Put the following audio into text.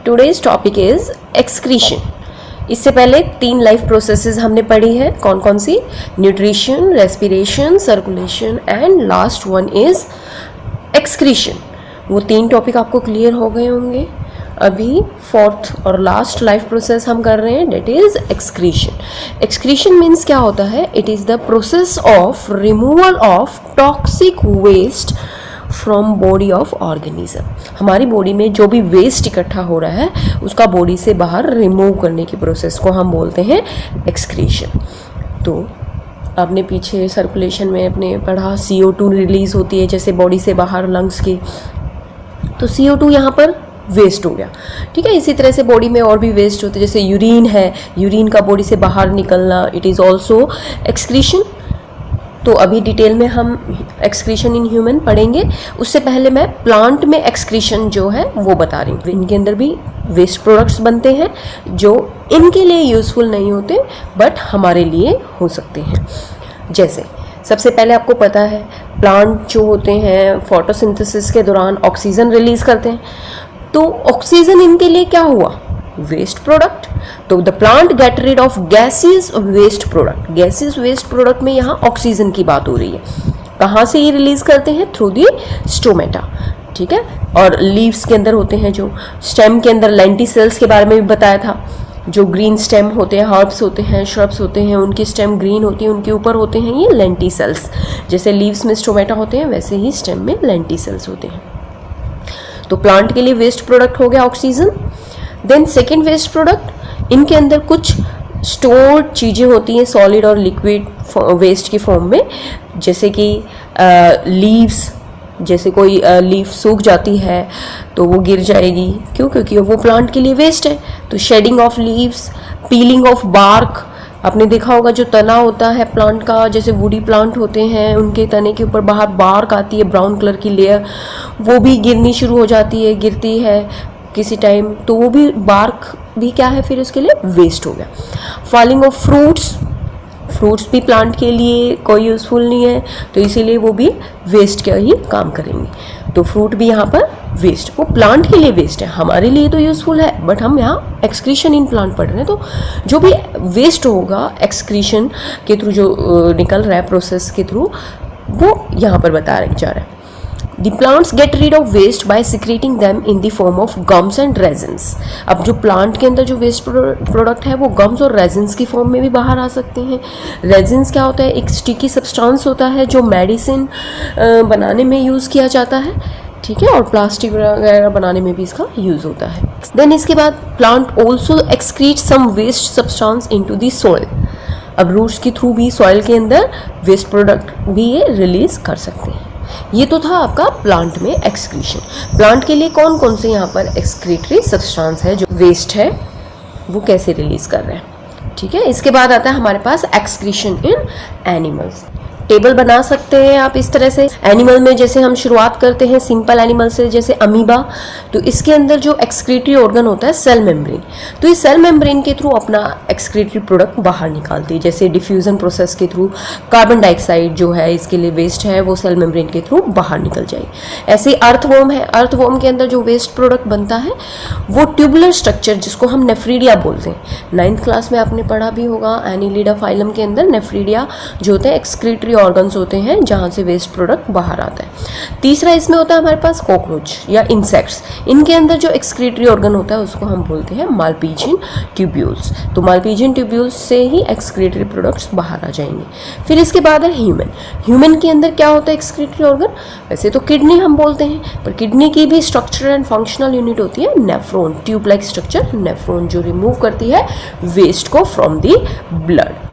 Today's topic is excretion. इससे पहले 3 life processes हमने पढ़ी है, कौन कौन सी? Nutrition, respiration, circulation and last one is excretion. वो 3 टॉपिक आपको क्लियर हो गए होंगे। अभी 4th और लास्ट लाइफ प्रोसेस हम कर रहे हैं, that is excretion. Excretion means क्या होता है? It is the process of removal of toxic waste from body of organism. हमारी बॉडी में जो भी वेस्ट इकट्ठा हो रहा है उसका बॉडी से बाहर रिमूव करने की प्रोसेस को हम बोलते हैं एक्सक्रीशन। तो आपने पीछे सर्कुलेशन में अपने पढ़ा CO2 रिलीज होती है जैसे बॉडी से बाहर लंग्स की, तो CO2 यहाँ पर वेस्ट हो गया, ठीक है। इसी तरह से बॉडी में और भी वेस्ट होते हैं, जैसे यूरिन है, यूरिन का बॉडी से बाहर निकलना, इट इज़ ऑल्सो एक्सक्रीशन। तो अभी डिटेल में हम एक्सक्रीशन इन ह्यूमन पढ़ेंगे। उससे पहले मैं प्लांट में एक्सक्रीशन जो है वो बता रही हूँ। इनके अंदर भी वेस्ट प्रोडक्ट्स बनते हैं जो इनके लिए यूज़फुल नहीं होते बट हमारे लिए हो सकते हैं। जैसे सबसे पहले आपको पता है प्लांट जो होते हैं फोटोसिंथेसिस के दौरान ऑक्सीजन रिलीज़ करते हैं, तो ऑक्सीजन इनके लिए क्या हुआ? Waste product. तो the plant get rid of gaseous waste product. Gaseous waste product में यहाँ ऑक्सीजन की बात हो रही है। कहाँ से ये रिलीज करते हैं? थ्रू दी स्टोमेटा, ठीक है। और लीव्स के अंदर होते हैं, जो स्टेम के अंदर लेंटिसेल्स के बारे में भी बताया था। जो ग्रीन स्टेम होते हैं, हर्ब्स होते हैं, श्रब्स होते हैं, उनकी स्टेम ग्रीन होती है, उनके ऊपर होते हैं ये लेंटिसेल्स। जैसे लीव्स में स्टोमेटा होते हैं वैसे ही स्टेम में लेंटिसेल्स होते हैं। तो प्लांट के लिए वेस्ट प्रोडक्ट हो गया oxygen. Then second waste product, इनके अंदर कुछ स्टोर्ड चीज़ें होती हैं सॉलिड और लिक्विड वेस्ट की फॉर्म में, जैसे कि लीव्स, जैसे कोई लीफ सूख जाती है तो वो गिर जाएगी, क्यों? क्योंकि वो प्लांट के लिए वेस्ट है। तो shedding of leaves, peeling of bark, आपने देखा होगा जो तना होता है प्लांट का, जैसे वुडी प्लांट होते हैं उनके तने के ऊपर बाहर बार्क आती है, ब्राउन कलर की लेयर, वो भी गिरनी शुरू हो जाती है, गिरती है किसी टाइम, तो वो भी बार्क भी क्या है फिर उसके लिए वेस्ट हो गया। फॉलिंग ऑफ फ्रूट्स, फ्रूट्स भी प्लांट के लिए कोई यूज़फुल नहीं है तो इसीलिए वो भी वेस्ट का ही काम करेंगे। तो फ्रूट भी यहाँ पर वेस्ट, वो प्लांट के लिए वेस्ट है, हमारे लिए तो यूज़फुल है बट हम यहाँ एक्सक्रीशन इन प्लांट पढ़ रहे हैं। तो जो भी वेस्ट होगा एक्सक्रीशन के थ्रू जो निकल रहा है प्रोसेस के थ्रू, वो यहाँ पर बता जा रहा है। The plants get rid of waste by secreting them in the form of gums and resins। अब जो प्लांट के अंदर जो वेस्ट प्रोडक्ट है वो गम्स और रेजिन्स की फॉर्म में भी बाहर आ सकते हैं। रेजिन्स क्या होता है? एक स्टिकी सब्सटेंस होता है जो मेडिसिन बनाने में यूज़ किया जाता है, ठीक है, और प्लास्टिक वगैरह बनाने में भी इसका यूज़ होता है। देन इसके बाद plant also excrete some waste substance into the soil. अब रूट्स के थ्रू भी सॉइल के अंदर वेस्ट प्रोडक्ट भी ये रिलीज कर सकते हैं। ये तो था आपका प्लांट में एक्सक्रीशन। प्लांट के लिए कौन कौन से यहाँ पर एक्सक्रीटरी सब्सटेंस है जो वेस्ट है वो कैसे रिलीज कर रहे हैं, ठीक है। इसके बाद आता है हमारे पास एक्सक्रीशन इन एनिमल्स। टेबल बना सकते हैं आप इस तरह से। एनिमल में जैसे हम शुरुआत करते हैं सिंपल एनिमल से, जैसे अमीबा, तो इसके अंदर जो एक्सक्रीटरी ऑर्गन होता है सेल मेम्ब्रेन, तो इस सेल मेम्ब्रेन के थ्रू अपना एक्सक्रीटरी प्रोडक्ट बाहर निकालती है। जैसे डिफ्यूजन प्रोसेस के थ्रू कार्बन डाइऑक्साइड जो है इसके लिए वेस्ट है वो सेल मेम्ब्रेन के थ्रू बाहर निकल जाएगी। ऐसे ही अर्थवॉर्म है, अर्थवॉर्म के अंदर जो वेस्ट प्रोडक्ट बनता है वो ट्यूबुलर स्ट्रक्चर जिसको हम नेफ्रीडिया बोलते हैं, 9th क्लास में आपने पढ़ा भी होगा। एनिलिडा फाइलम के अंदर नेफ्रीडिया जो होते हैं एक्सक्रीटरी ऑर्गन्स होते हैं जहाँ से वेस्ट प्रोडक्ट बाहर आता है। तीसरा इसमें होता है हमारे पास कॉकरोच या इंसेक्ट्स। इनके अंदर जो एक्सक्रीटरी ऑर्गन होता है उसको हम बोलते हैं मालपीजियन ट्यूब्यूल्स। तो मालपीजियन ट्यूब्यूल्स से ही एक्सक्रीटरी प्रोडक्ट्स बाहर आ जाएंगे। फिर इसके बाद है ह्यूमन। ह्यूमन के अंदर क्या होता है एक्सक्रीटरी ऑर्गन? वैसे तो किडनी हम बोलते हैं, पर किडनी की भी स्ट्रक्चर एंड फंक्शनल यूनिट होती है nephron, tube like structure nephron, जो रिमूव करती है वेस्ट को फ्रॉम दी ब्लड।